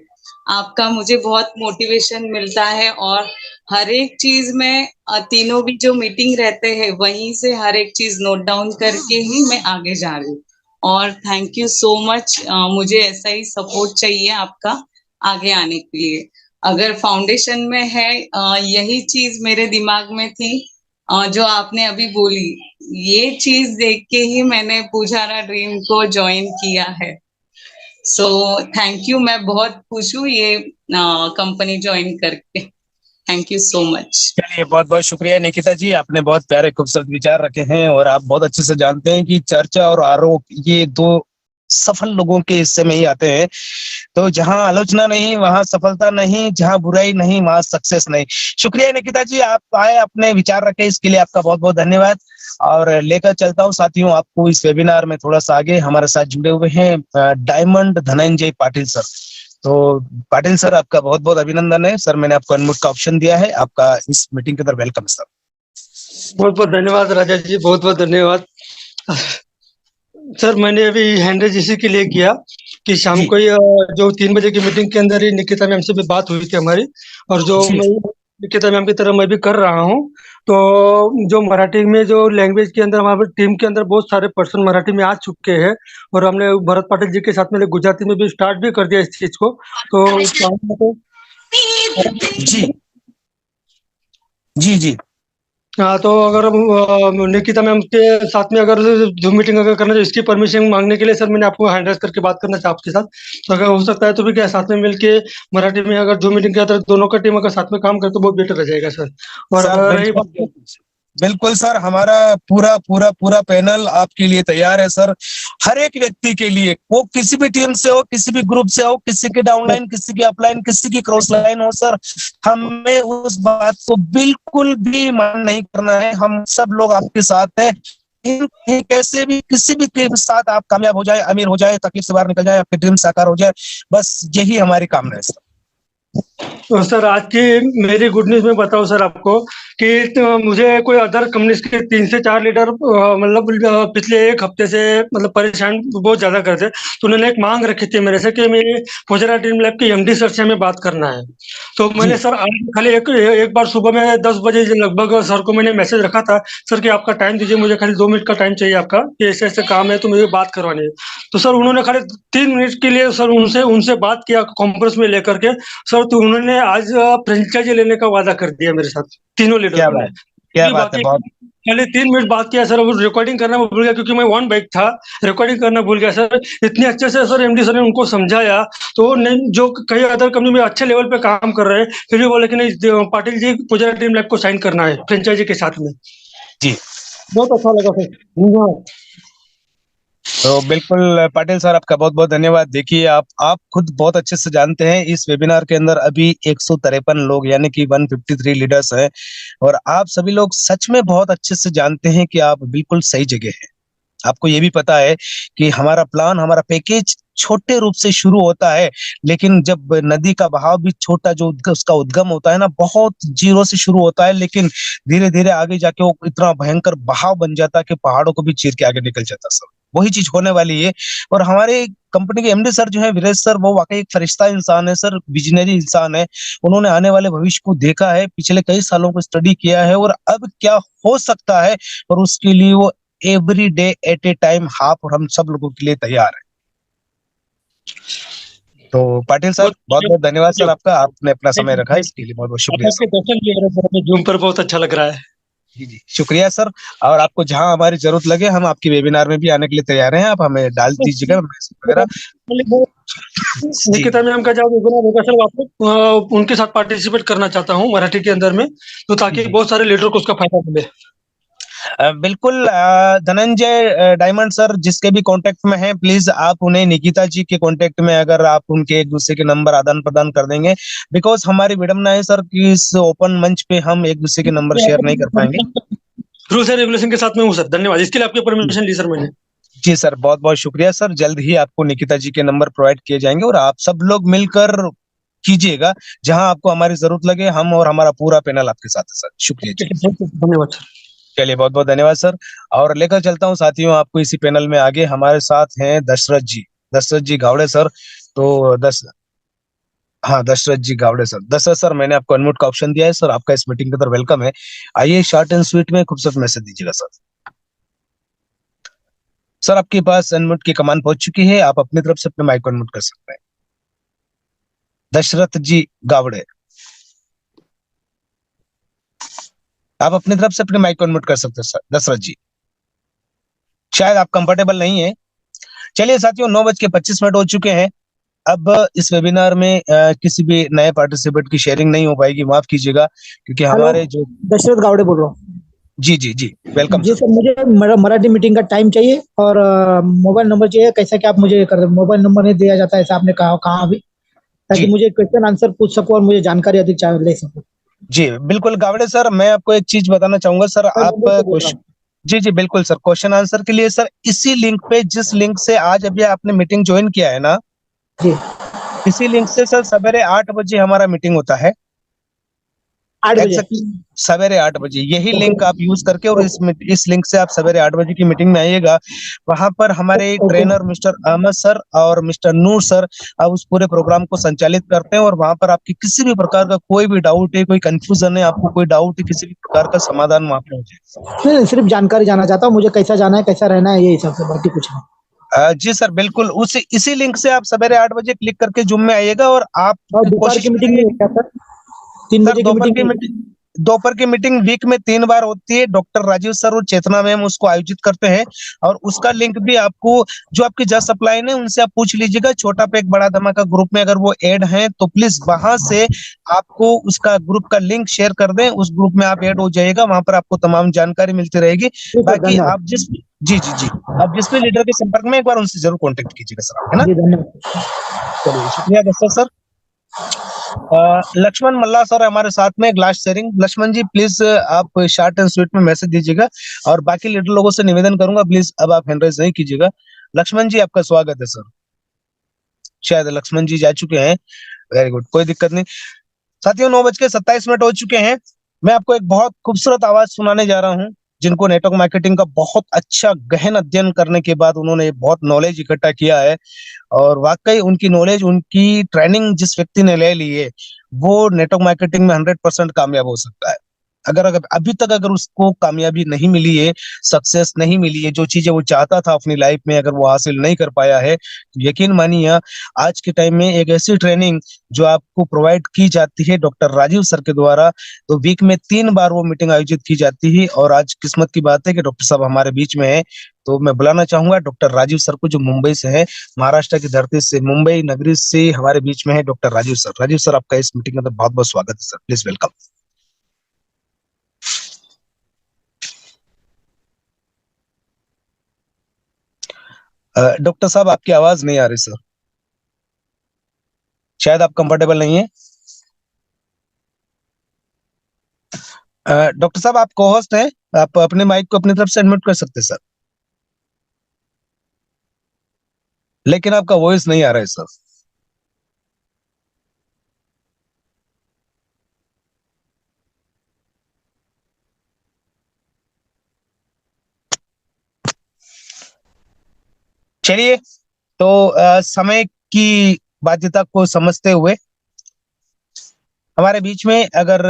आपका मुझे बहुत मोटिवेशन मिलता है, और हर एक चीज में तीनों भी जो मीटिंग रहते हैं वहीं से हर एक चीज नोट डाउन करके ही मैं आगे जा रही हूँ। और थैंक यू सो मच, मुझे ऐसा ही सपोर्ट चाहिए आपका आगे आने के लिए। अगर फाउंडेशन में है, यही चीज मेरे दिमाग में थी, जो आपने अभी बोली, ये चीज देख के ही मैंने पुजारा ड्रीम को ज्वाइन किया है। सो थैंक यू, मैं बहुत खुश हूँ ये कंपनी ज्वाइन करके। Thank you so much. चलिए, बहुत बहुत शुक्रिया निकिता जी, आपने बहुत प्यारे खूबसूरत विचार रखे हैं और आप बहुत अच्छे से जानते हैं कि चर्चा और आरोप ये दो सफल लोगों के हिस्से में ही आते हैं। तो जहां आलोचना नहीं वहां सफलता नहीं, जहां बुराई नहीं वहां सक्सेस नहीं। शुक्रिया निकिता जी, आप आए, अपने विचार रखे, इसके लिए आपका बहुत बहुत धन्यवाद। और लेकर चलता हूँ साथियों आपको इस वेबिनार में थोड़ा सा आगे। हमारे साथ जुड़े हुए हैं डायमंड धनंजय पाटिल सर। तो पाटिल सर, आपका बहुत बहुत अभिनंदन है सर, मैंने आपको अनम्यूट का ऑप्शन दिया है, आपका इस मीटिंग के अंदर वेलकम सर। बहुत बहुत धन्यवाद राजा जी, बहुत बहुत धन्यवाद सर। मैंने अभी हैंड रेज इसी के लिए किया कि शाम को जो 3 बजे की मीटिंग के अंदर ही निकिता मैम से भी बात हुई थी हमारी, और जो मैं निकिता मैम की तरह मैं भी कर रहा हूँ। तो जो मराठी में जो लैंग्वेज के अंदर हमारे टीम के अंदर बहुत सारे पर्सन मराठी में आ चुके हैं, और हमने भरत पाटिल जी के साथ में गुजराती में भी स्टार्ट भी कर दिया इस चीज को। तो जी जी जी हाँ, तो अगर निकिता मैम के साथ में अगर जूम मीटिंग अगर करना, तो इसकी परमिशन मांगने के लिए सर मैंने आपको हैंड रेज करके बात करना चाहा आपके साथ। तो अगर हो सकता है तो भी क्या साथ में मिलके मराठी में अगर जूम मीटिंग किया तो दोनों का टीम अगर साथ में काम करे तो बहुत बेटर रह जाएगा सर। और सर, अगर रही बात, बिल्कुल सर, हमारा पूरा पूरा पूरा पैनल आपके लिए तैयार है सर। हर एक व्यक्ति के लिए, वो किसी भी टीम से हो, किसी भी ग्रुप से हो, किसी की डाउनलाइन, किसी की अपलाइन, किसी की क्रॉस लाइन हो सर, हमें उस बात को बिल्कुल भी मान नहीं करना है। हम सब लोग आपके साथ हैं। कैसे भी किसी भी के साथ आप कामयाब हो जाए, अमीर हो जाए, तकलीफ से बाहर निकल जाए, आपकी ड्रीम साकार हो जाए, बस यही हमारी कामना है सर। तो सर आज की मेरी गुड न्यूज में बताऊं सर आपको कि मुझे कोई अदर कंपनीज के 3 से 4 लीडर मतलब पिछले 1 हफ्ते से मतलब परेशान बहुत ज्यादा करते। तो उन्होंने एक मांग रखी थी मेरे से कि मेरे पुजारा ड्रीम लैब के एमडी सर से हमें बात करना है। तो मैंने सर आज खाली एक बार सुबह में 10 बजे लगभग सर को मैंने मैसेज रखा था, सर कि आपका टाइम दीजिए, मुझे खाली 2 मिनट का टाइम चाहिए आपका, कि ऐसे ऐसे काम है तो मुझे बात करवानी है। तो सर उन्होंने खाली 3 मिनट के लिए सर उनसे बात किया कॉन्फ्रेंस में लेकर के सर। तो उन्होंने आज फ्रेंचाइजी लेने का वादा कर दिया मेरे साथ, तीनों लीडरों ने। क्या बात है, बहुत पहले 3 मिनट बात किया सर, वो रिकॉर्डिंग करना मैं भूल गया क्योंकि मैं वन बाइक था, रिकॉर्डिंग करना भूल गया सर। इतने अच्छे से सर एमडी सर ने उनको समझाया। तो नहीं, जो कई अदर कंपनी में अच्छे लेवल पे काम कर रहे हैं, फिर भी बोले कि नहीं पाटिल जी पुजारा ड्रीम लैब को साइन करना है फ्रेंचाइजी के साथ में जी। बहुत अच्छा लगा सर। तो बिल्कुल पाटिल सर, आपका बहुत बहुत धन्यवाद। देखिए, आप खुद बहुत अच्छे से जानते हैं, इस वेबिनार के अंदर अभी 153 लोग यानी कि 153 लीडर्स हैं, और आप सभी लोग सच में बहुत अच्छे से जानते हैं कि आप बिल्कुल सही जगह हैं। आपको ये भी पता है कि हमारा प्लान, हमारा पैकेज छोटे रूप से शुरू होता है, लेकिन जब नदी का बहाव भी छोटा, जो उसका उद्गम होता है ना, बहुत जीरो से शुरू होता है, लेकिन धीरे धीरे आगे जाके वो इतना भयंकर बहाव बन जाता है कि पहाड़ों को भी चीर के आगे निकल जाता सर। वही चीज होने वाली है। और हमारे कंपनी के एमडी सर जो है, वीरेश सर, वो वाकई एक फरिश्ता इंसान है सर, विजनरी इंसान है। उन्होंने आने वाले भविष्य को देखा है, पिछले कई सालों को स्टडी किया है, और अब क्या हो सकता है, और उसके लिए वो every day at A time half, और हम सब लोगों के लिए तैयार है। तो पाटिल सर, बहुत बहुत धन्यवाद सर आपका, आपने अपना समय रखा, इसके लिए बहुत बहुत शुक्रिया सर। आपके दर्शन भी हो रहे हैं जूम पर, बहुत अच्छा लग रहा है। जी जी शुक्रिया सर। और आपको जहां हमारी जरूरत लगे हम आपकी वेबिनार में भी आने के लिए तैयार हैं, आप हमें डाल दीजिएगा मैसेज वगैरह। जी निकिता मैम का जब वेबिनार होगा सर वापस उनके साथ पार्टिसिपेट करना चाहता हूँ मराठी के अंदर में, तो ताकि जी बहुत सारे लीडर को उसका फायदा मिले। बिल्कुल धनंजय डायमंड सर जिसके भी कांटेक्ट में हैं प्लीज आप उन्हें निकिता जी के कांटेक्ट में अगर आप उनके एक दूसरे के नंबर आदान प्रदान कर देंगे, बिकॉज हमारी विडम्बना है सर कि इस ओपन मंच पे हम एक दूसरे के नंबर शेयर नहीं कर पाएंगे। रूल्स एंड रेगुलेशन के साथ में हूँ सर, धन्यवाद, इसके लिए आपकी परमिशन ली सर मैंने। जी सर बहुत बहुत शुक्रिया सर, जल्द ही आपको निकिता जी के नंबर प्रोवाइड किए जाएंगे और आप सब लोग मिलकर कीजिएगा जहां आपको हमारी जरूरत लगे, हम और हमारा पूरा पैनल आपके साथ है सर। शुक्रिया जी, धन्यवाद सर। चलिए बहुत बहुत धन्यवाद सर। और लेकर चलता हूँ साथियों आपको इसी पैनल में आगे, हमारे साथ हैं दशरथ जी गावड़े सर। तो दशरथ जी गावड़े सर। दशरथ सर मैंने आपको अनम्यूट का ऑप्शन दिया है सर, आपका इस मीटिंग के अंदर वेलकम है। आइए शॉर्ट एंड स्वीट में खूबसूरत मैसेज दीजिएगा सर। सर आपके पास अनम्यूट की कमांड पहुंच चुकी है, आप अपनी तरफ से अपने माइक को अनम्यूट कर सकते हैं। दशरथ जी गावड़े, आप अपनी तरफ से अपने माइक को अनम्यूट कर सकते हैं सर। दशरथ जी शायद आप कंफर्टेबल नहीं है। चलिए साथियों 9:25 हो चुके हैं। अब इस वेबिनार में किसी भी नए पार्टिसिपेंट की शेयरिंग नहीं हो पाएगी, माफ कीजिएगा क्योंकि हमारे जो दशरथ गावड़े बोल रहा हूँ। जी जी जी वेलकम जी सर। सर, मुझे मराठी मीटिंग का टाइम चाहिए और मोबाइल नंबर चाहिए। कैसा क्या आप मुझे कर मोबाइल नंबर नहीं दिया जाता है ऐसा आपने कहा कहाँ अभी, ताकि जी मुझे क्वेश्चन आंसर पूछ सकूं और मुझे जानकारी अधिक ले सकूं। जी बिल्कुल गावड़े सर, मैं आपको एक चीज बताना चाहूंगा सर। मैं आप मुंबई से बोल रहा हूँ। जी जी बिल्कुल सर, क्वेश्चन आंसर के लिए सर इसी लिंक पे, जिस लिंक से आज अभी आपने मीटिंग ज्वाइन किया है ना, जी इसी लिंक से सर सवेरे 8 बजे हमारा मीटिंग होता है। 8 बजे। एग्जैक्ट सवेरे 8 बजे यही ओके लिंक आप यूज करके और इस लिंक से आप सवेरे 8 बजे की मीटिंग में आइएगा। वहां पर हमारे okay trainer mister Ahmed sir और मिस्टर नूर सर अब उस पूरे प्रोग्राम को संचालित करते हैं और वहां पर आपकी किसी भी प्रकार का कोई भी डाउट है, कोई कंफ्यूजन है, आपको कोई डाउट है, किसी भी प्रकार का समाधान वहां पे हो जाएगा। नहीं, सिर्फ जानकारी जानना चाहता हूँ, मुझे कैसा जाना है कैसा रहना है ये हिसाब से, बाकी कुछ नहीं। जी सर बिल्कुल, इसी लिंक से आप सवेरे 8 बजे क्लिक करके जूम में आइएगा और आप और दोपहर कोशिश की मीटिंग करिए। नहीं है क्या सर? 3 सर बजे की मीटिंग नहीं है? दोपहर की मीटिंग वीक में 3 बार होती है। डॉक्टर राजीव सर और चेतना मैम उसको आयोजित करते हैं और उसका लिंक भी आपको, जो आपकी जज सप्लाइन है उनसे आप पूछ लीजिएगा। छोटा पे एक बड़ा धमाका ग्रुप में अगर वो ऐड हैं तो प्लीज वहां से आपको उसका ग्रुप का लिंक शेयर कर दें, उस ग्रुप में आप ऐड हो जाइएगा, वहां पर आपको तमाम जानकारी मिलती रहेगी। जी सर, बाकी धन्यवाद। आप जी जी जी आप जिस भी लीडर के संपर्क में एक बार उनसे जरूर कॉन्टेक्ट कीजिएगा सर, है ना। जी धन्यवाद। चलिए शुक्रिया दस्तर सर। लक्ष्मण मल्ला सर हमारे साथ में, last sharing. Laxman ji please आप शॉर्ट एंड स्वीट में मैसेज दीजिएगा और बाकी लीडर लोगों से निवेदन करूंगा प्लीज अब आप हैंड रेज नहीं कीजिएगा। लक्ष्मण जी आपका स्वागत है सर। शायद लक्ष्मण जी जा चुके हैं, वेरी गुड, कोई दिक्कत नहीं। साथियों 9:27 हो चुके हैं। मैं आपको एक बहुत खूबसूरत आवाज सुनाने जा रहा हूँ, जिनको नेटवर्क मार्केटिंग का बहुत अच्छा गहन अध्ययन करने के बाद उन्होंने बहुत नॉलेज इकट्ठा किया है और वाकई उनकी नॉलेज, उनकी ट्रेनिंग जिस व्यक्ति ने ले ली है वो नेटवर्क मार्केटिंग में 100% कामयाब हो सकता है। अगर अगर अभी तक अगर उसको कामयाबी नहीं मिली है, सक्सेस नहीं मिली है, जो चीजें वो चाहता था अपनी लाइफ में अगर वो हासिल नहीं कर पाया है, तो यकीन मानिए आज के टाइम में एक ऐसी ट्रेनिंग जो आपको प्रोवाइड की जाती है डॉक्टर राजीव सर के द्वारा, तो वीक में 3 बार वो मीटिंग आयोजित की जाती है और आज किस्मत की बात है कि डॉक्टर साहब हमारे बीच में है। तो मैं बुलाना चाहूंगा डॉक्टर राजीव सर को, जो मुंबई से है, महाराष्ट्र की धरती से, मुंबई नगरी से हमारे बीच में है doctor Rajiv sir. Rajiv sir आपका इस मीटिंग में बहुत बहुत स्वागत है सर, प्लीज वेलकम। डॉक्टर साहब आपकी आवाज नहीं आ रही सर, शायद आप कंफर्टेबल नहीं है। डॉक्टर साहब आप को होस्ट हैं, आप अपने माइक को अपनी तरफ से अनम्यूट कर सकते हैं सर, लेकिन आपका वॉइस नहीं आ रहा है सर। चलिए तो समय की बाध्यता को समझते हुए हमारे बीच में अगर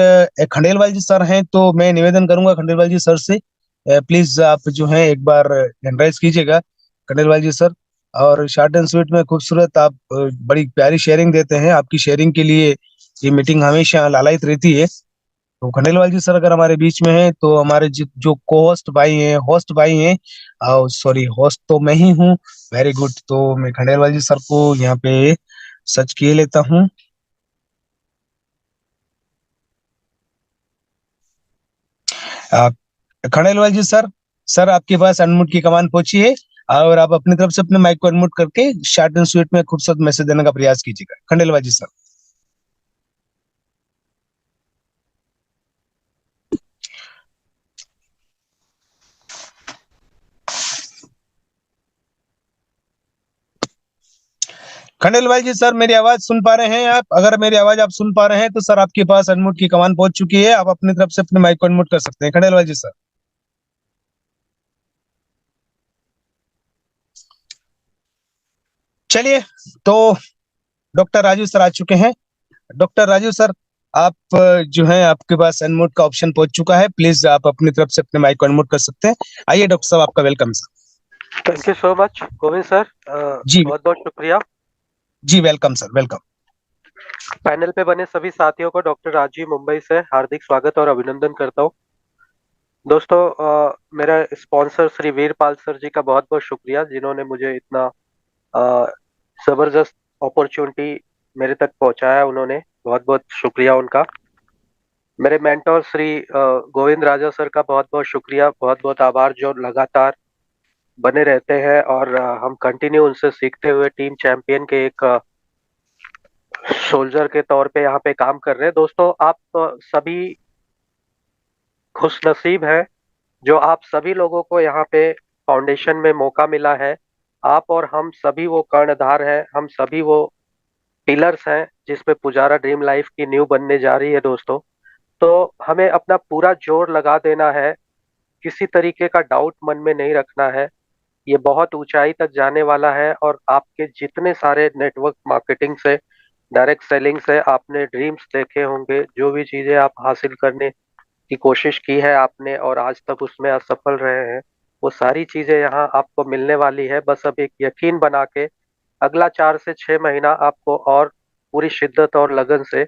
खंडेलवाल जी सर हैं तो मैं निवेदन करूंगा खंडेलवाल जी सर से, प्लीज आप जो है एक बार हैंड राइज कीजिएगा खंडेलवाल जी सर। और शॉर्ट एंड स्वीट में खूबसूरत आप बड़ी प्यारी शेयरिंग देते हैं, आपकी शेयरिंग के लिए ये मीटिंग हमेशा लालायित रहती है। तो खंडेलवाल जी सर अगर हमारे बीच में है तो हमारे जो को होस्ट भाई हैं, होस्ट भाई हैं, सॉरी होस्ट तो मैं ही हूँ। Very good. तो मैं खंडेलवाल जी सर को यहाँ पे सर्च किए लेता हूँ। खंडेलवाल जी सर, सर आपके पास अनम्यूट की कमांड पहुंची है और आप अपनी तरफ से अपने माइक को अनम्यूट करके शॉर्ट एंड स्वीट में खूबसूरत मैसेज देने का प्रयास कीजिएगा। खंडेलवाल जी सर। खंडेलवाल जी सर, मेरी आवाज सुन पा रहे हैं आप? अगर मेरी आवाज आप सुन पा रहे हैं तो सर आपके पास अनम्यूट की कमांड पहुंच चुकी है, आप अपनी तरफ से अपने माइक को अनम्यूट कर सकते हैं। खंडेलवाल जी सर। चलिए, तो डॉक्टर राजू सर आ चुके हैं। डॉक्टर राजू सर, आप जो है आपके पास अनम्यूट का ऑप्शन पहुंच चुका है, प्लीज आप अपनी तरफ से अपने माइक को अनम्यूट कर सकते हैं। आइए डॉक्टर साहब, आपका welcome sir. Thank you so much Govind sir, जी बहुत बहुत शुक्रिया। जी वेलकम सर, वेलकम। पैनल पे बने सभी साथियों को डॉक्टर राजीव मुंबई से हार्दिक स्वागत और अभिनंदन करता हूँ। दोस्तों, मेरा स्पॉन्सर श्री वीरपाल सर जी का बहुत बहुत शुक्रिया, जिन्होंने मुझे इतना जबरदस्त अपॉर्चुनिटी मेरे तक पहुंचाया। उन्होंने बहुत बहुत शुक्रिया उनका। मेरे मेंटोर श्री गोविंद राजा सर का बहुत बहुत शुक्रिया, बहुत बहुत आभार, जो लगातार बने रहते हैं और हम कंटिन्यू उनसे सीखते हुए टीम चैंपियन के एक सोल्जर के तौर पे यहाँ पे काम कर रहे हैं। दोस्तों, आप सभी खुशनसीब हैं जो आप सभी लोगों को यहाँ पे फाउंडेशन में मौका मिला है। आप और हम सभी वो कर्णधार हैं, हम सभी वो पिलर्स हैं जिसपे पुजारा ड्रीम लाइफ की नींव बनने जा रही है। दोस्तों, तो हमें अपना पूरा जोर लगा देना है, किसी तरीके का डाउट मन में नहीं रखना है। ये बहुत ऊंचाई तक जाने वाला है और आपके जितने सारे नेटवर्क मार्केटिंग से, डायरेक्ट सेलिंग से आपने ड्रीम्स देखे होंगे, जो भी चीजें आप हासिल करने की कोशिश की है आपने और आज तक उसमें असफल रहे हैं, वो सारी चीजें यहाँ आपको मिलने वाली है। बस अब एक यकीन बना के अगला 4 से 6 महीना आपको और पूरी शिद्दत और लगन से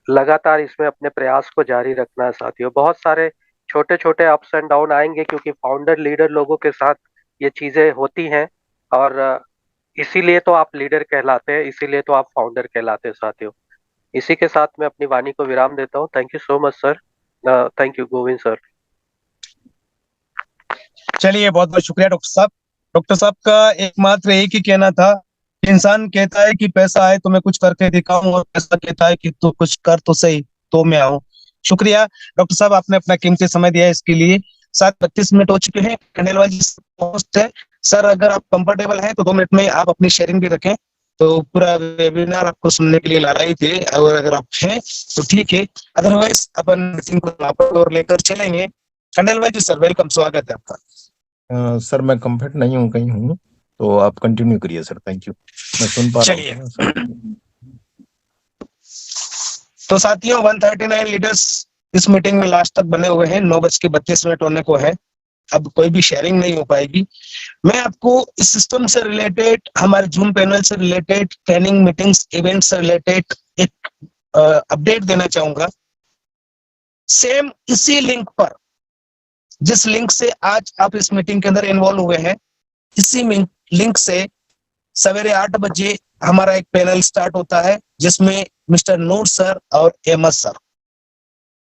लगातार इसमें अपने प्रयास को जारी रखना है। साथियों, बहुत सारे छोटे छोटे अप्स एंड डाउन आएंगे, क्योंकि फाउंडर लीडर लोगों के साथ ये चीजें होती हैं और इसीलिए तो आप लीडर कहलाते हैं, इसीलिए तो आप फाउंडर कहलाते हैं। साथियों, इसी के साथ मैं अपनी वाणी को विराम देता हूँ। Thank you so much sir. Thank you Govind sir. चलिए, बहुत बहुत शुक्रिया डॉक्टर साहब। डॉक्टर साहब का एकमात्र एक ही कहना था, इंसान कहता है कि पैसा आए तो मैं कुछ करके दिखाऊं और पैसा कहता है कि तू कुछ कर तो सही तो मैं आऊं। शुक्रिया डॉक्टर साहब, आपने अपना कीमती समय दिया इसके लिए। 7:32 हो चुके हैं। खंडेलवाल जी होस्ट है सर, अगर आप कंफर्टेबल हैं तो 2 मिनट में आप अपनी शेयरिंग भी रखें, तो पूरा वेबिनार आपको सुनने के लिए ला रहे थे, और अगर आप हैं तो ठीक है, अदरवाइज अपन मीटिंग को वापस और लेकर चलेंगे। खंडेलवाल जी सर, वेलकम, स्वागत है आपका। सर मैं कंफर्ट नहीं हूँ, कहीं हूँ, तो आप कंटिन्यू करिए सर। थैंक यू, मैं सुन पा रहा हूँ सर। तो साथियों, 139 लीडर्स इस मीटिंग में लास्ट तक बने हुए हैं। 9:32 होने को है, अब कोई भी शेयरिंग नहीं हो पाएगी। मैं आपको इस सिस्टम से रिलेटेड, हमारे जूम पैनल से रिलेटेड, ट्रेनिंग मीटिंग्स इवेंट से रिलेटेड एक अपडेट देना चाहूंगा। सेम इसी लिंक पर, जिस लिंक से आज आप इस मीटिंग के अंदर इन्वॉल्व हुए हैं, इसी लिंक से सवेरे 8 बजे हमारा एक पैनल स्टार्ट होता है, जिसमें मिस्टर नूर सर और अहमद सर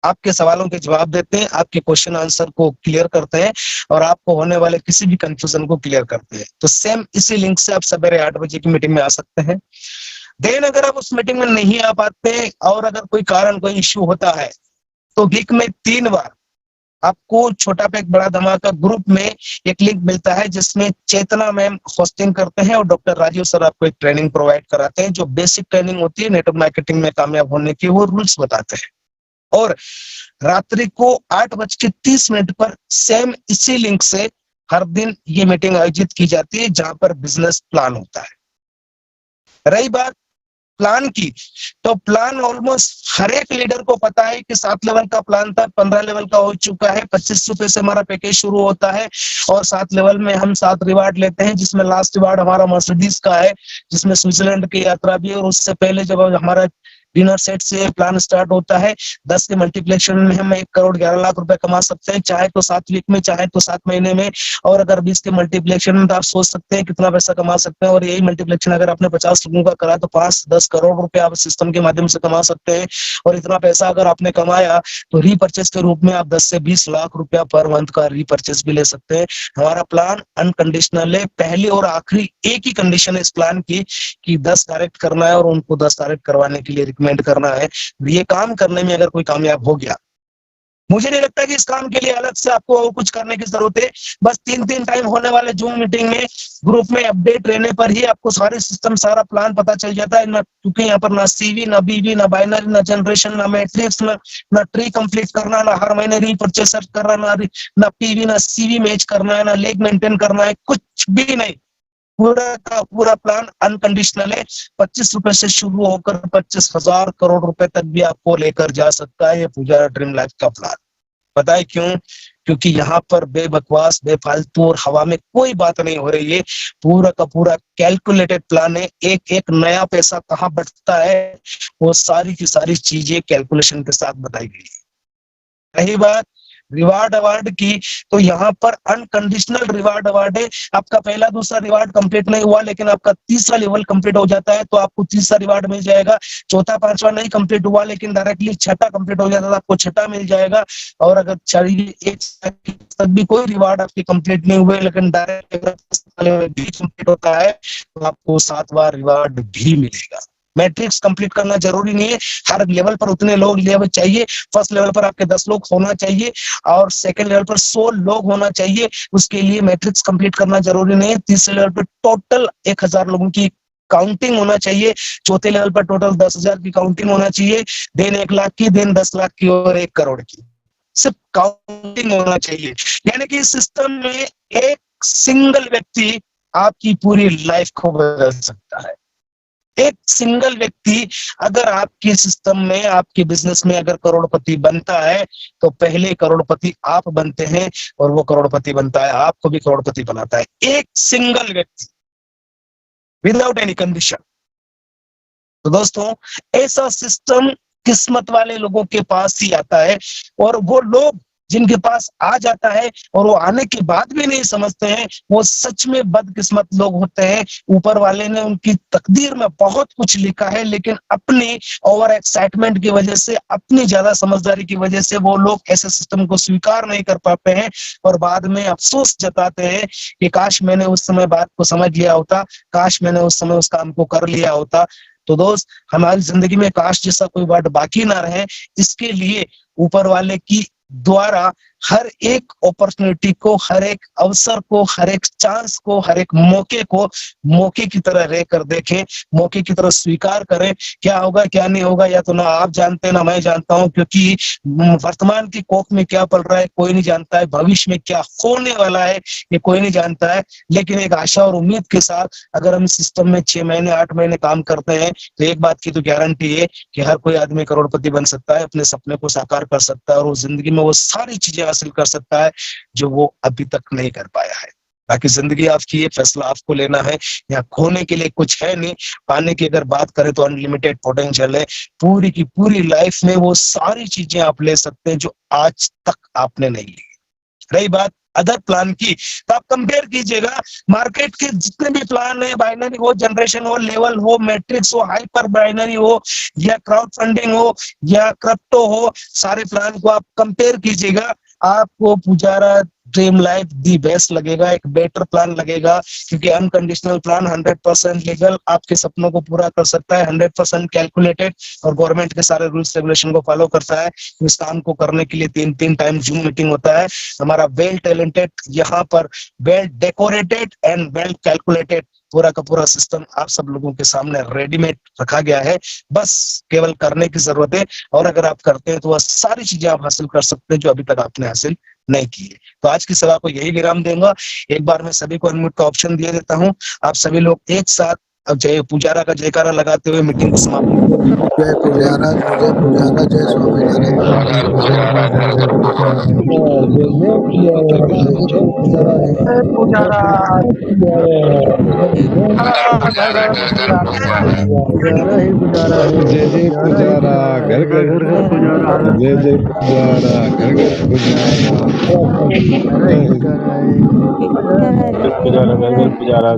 आपके सवालों के जवाब देते हैं, आपके क्वेश्चन आंसर को क्लियर करते हैं और आपको होने वाले किसी भी कंफ्यूजन को क्लियर करते हैं। तो सेम इसी लिंक से आप सवेरे 8 बजे की मीटिंग में आ सकते हैं। देन अगर आप उस मीटिंग में नहीं आ पाते और अगर कोई कारण, कोई इश्यू होता है, तो वीक में 3 बार आपको छोटा पैक बड़ा धमाका ग्रुप में एक लिंक मिलता है, जिसमें चेतना मैम होस्टिंग करते हैं और डॉक्टर राजीव सर आपको एक ट्रेनिंग प्रोवाइड कराते हैं, जो बेसिक ट्रेनिंग होती है नेटवर्क मार्केटिंग में कामयाब होने की, वो रूल्स बताते हैं। और रात्रि को 8:30 पर सेम इसी लिंक से हर दिन ये मीटिंग आयोजित की जाती है, जहां पर बिजनेस प्लान होता है। रही बात प्लान की, तो प्लान ऑलमोस्ट हर एक लीडर को पता है कि 7 लेवल का प्लान था, 15 लेवल का हो चुका है। 25 रुपए से हमारा पैकेज शुरू होता है और 7 लेवल में हम 7 रिवार्ड लेते हैं, जिसमें लास्ट रिवार्ड हमारा मर्सिडीज का है, जिसमें स्विट्जरलैंड की यात्रा भी है। और उससे पहले जब हमारा डिनर सेट से प्लान स्टार्ट होता है। 10 के मल्टीप्लिकेशन में हम 1 करोड़ 11 लाख रुपए कमा सकते हैं, चाहे तो 7 वीक में, चाहे तो 7 महीने में। और अगर 20 के मल्टीप्लिकेशन में, तो आप सोच सकते हैं कितना पैसा कमा सकते हैं। और यही मल्टीप्लिकेशन अगर आपने 50 लोगों का करा तो 5-10 करोड़ रुपए आप सिस्टम के माध्यम से कमा सकते हैं। और इतना पैसा अगर आपने कमाया तो रीपर्चेस के रूप में आप 10 से 20 लाख रुपया पर मंथ का रीपर्चेस भी ले सकते हैं। हमारा प्लान अनकंडीशनल है। पहली और आखिरी एक ही कंडीशन है इस प्लान की कि 10 डायरेक्ट करना है और उनको 10 डायरेक्ट करवाने के लिए रिकमेंड करना है। ये काम करने में अगर कोई कामयाब हो गया, मुझे नहीं लगता कि इस काम के लिए अलग से आपको और कुछ करने की जरूरत है। बस 3 टाइम होने वाले जूम मीटिंग में ग्रुप में अपडेट रहने पर ही आपको सारे सिस्टम, सारा प्लान पता चल जाता है। क्योंकि यहाँ पर ना सीवी, ना बीवी, ना बाइनरी, ना जनरेशन, ना मैट्रिक्स, ना ट्री कंप्लीट करना, ना हर महीने रीपर्चेस करना, ना पीवी, ना सीवी मैच करना है, ना लेग मेंटेन करना है, कुछ भी नहीं। पूरा का पूरा प्लान अनकंडीशनल है। 25 रुपए से शुरू होकर 25,000 करोड़ रुपए तक भी आपको लेकर जा सकता है ये पुजारा ड्रीम लाइफ का प्लान। पता है क्यों? क्योंकि यहाँ पर बेबकवास, बेफालतू और हवा में कोई बात नहीं हो रही है। पूरा का पूरा कैलकुलेटेड प्लान है। एक एक नया पैसा कहाँ बचता है वो सारी की सारी चीजें कैलकुलेशन के साथ बताई गई है। रही बात रिवार्ड अवार्ड की, तो यहाँ पर अनकंडीशनल रिवार्ड अवार्ड है। आपका पहला दूसरा रिवार्ड कंप्लीट नहीं हुआ लेकिन आपका तीसरा लेवल कंप्लीट हो जाता है तो आपको तीसरा रिवार्ड मिल जाएगा। चौथा पांचवा नहीं कंप्लीट हुआ लेकिन डायरेक्टली छठा कंप्लीट हो जाता है तो आपको छठा मिल जाएगा। और अगर 1 तक भी कोई रिवार्ड आपके कंप्लीट नहीं हुए लेकिन डायरेक्ट भी कंप्लीट होता है तो आपको 7वां रिवार्ड भी मिलेगा। मैट्रिक्स कंप्लीट करना जरूरी नहीं है, हर लेवल पर उतने लोग लेवल चाहिए। फर्स्ट लेवल पर आपके 10 लोग होना चाहिए और सेकंड लेवल पर 100 लोग होना चाहिए। उसके लिए मैट्रिक्स कंप्लीट करना जरूरी नहीं है। तीसरे लेवल पर टोटल 1000 लोगों की काउंटिंग होना चाहिए। चौथे लेवल पर टोटल 10,000 की काउंटिंग होना चाहिए। देन 1 लाख की, देन 10 लाख की और 1 करोड़ की, सिर्फ काउंटिंग होना चाहिए। यानी कि इस सिस्टम में एक सिंगल व्यक्ति आपकी पूरी लाइफ को बदल सकता है। एक सिंगल व्यक्ति अगर आपके सिस्टम में, आपके बिजनेस में अगर करोड़पति बनता है तो पहले करोड़पति आप बनते हैं और वो करोड़पति बनता है, आपको भी करोड़पति बनाता है। एक सिंगल व्यक्ति, विदाउट एनी कंडीशन। तो दोस्तों, ऐसा सिस्टम किस्मत वाले लोगों के पास ही आता है। और वो लोग जिनके पास आ जाता है और वो आने के बाद भी नहीं समझते हैं, वो सच में बदकिस्मत लोग होते हैं। ऊपर वाले ने उनकी तकदीर में बहुत कुछ लिखा है लेकिन अपनी ओवर एक्साइटमेंट की वजह से, अपनी ज्यादा समझदारी की वजह से वो लोग ऐसे सिस्टम को स्वीकार नहीं कर पाते हैं और बाद में अफसोस जताते हैं कि काश मैंने उस समय बात को समझ लिया होता, काश मैंने उस समय उस काम को कर लिया होता। तो दोस्त, हमारी जिंदगी में काश जैसा कोई वर्ड बाकी ना रहे, इसके लिए ऊपर वाले की द्वारा हर एक अपॉर्चुनिटी को, हर एक अवसर को, हर एक चांस को, हर एक मौके को मौके की तरह रहकर देखें, मौके की तरह स्वीकार करें। क्या होगा क्या नहीं होगा या तो ना आप जानते ना मैं जानता हूं, क्योंकि वर्तमान की कोख में क्या पल रहा है कोई नहीं जानता है, भविष्य में क्या होने वाला है ये कोई नहीं जानता है। लेकिन एक आशा और उम्मीद के साथ अगर हम सिस्टम में 6 महीने 8 महीने काम करते हैं तो एक बात की तो गारंटी है कि हर कोई आदमी करोड़पति बन सकता है, अपने सपने को साकार कर सकता है और वो जिंदगी में वो सारी चीजें हासिल कर सकता है जो वो अभी तक नहीं कर पाया है। बाकी जिंदगी आपकी है, फैसला आपको लेना है। यहाँ खोने के लिए कुछ है नहीं, पाने की अगर बात करें तो अनलिमिटेड पोटेंशियल है। पूरी की पूरी लाइफ में वो सारी चीजें आप ले सकते हैं जो आज तक आपने नहीं ली। रही बात अदर प्लान की, तो आप कंपेयर कीजिएगा मार्केट के जितने भी प्लान है, बाइनरी हो, जनरेशन हो, लेवल हो, मैट्रिक्स हो, हाइपर बाइनरी हो या क्राउड फंडिंग हो या क्रिप्टो हो, सारे प्लान को आप कंपेयर कीजिएगा। आपको Pujara dream life the best लगेगा, एक बेटर प्लान लगेगा, क्योंकि अनकंडीशनल प्लान 100% लीगल आपके सपनों को पूरा कर सकता है, 100% कैलकुलेटेड और गवर्नमेंट के सारे रूल्स रेगुलेशन को फॉलो करता है। इस काम को करने के लिए 3 टाइम जूम मीटिंग होता है। हमारा वेल टैलेंटेड, यहाँ पर well decorated and well calculated पूरा का पूरा सिस्टम आप सब लोगों के सामने रेडीमेड रखा गया है, बस केवल करने की जरूरत है। और अगर आप करते हैं तो वह सारी चीजें आप हासिल कर सकते हैं जो अभी तक आपने हासिल नहीं की है। तो आज की सभा को यही विराम दूंगा। एक बार मैं सभी को अनम्यूट का ऑप्शन दे देता हूं। आप सभी लोग एक साथ अब जय पुजारा का जयकारा लगाते हुए मीटिंग को समाप्त। जय पुजारा, जय पुजारा, जय स्वामीनारायण। पुजारा जय जय पुजारा घर घर पुजारा जय जय पुजारा घर घर पुजारा पुजारा घर घर पुजारा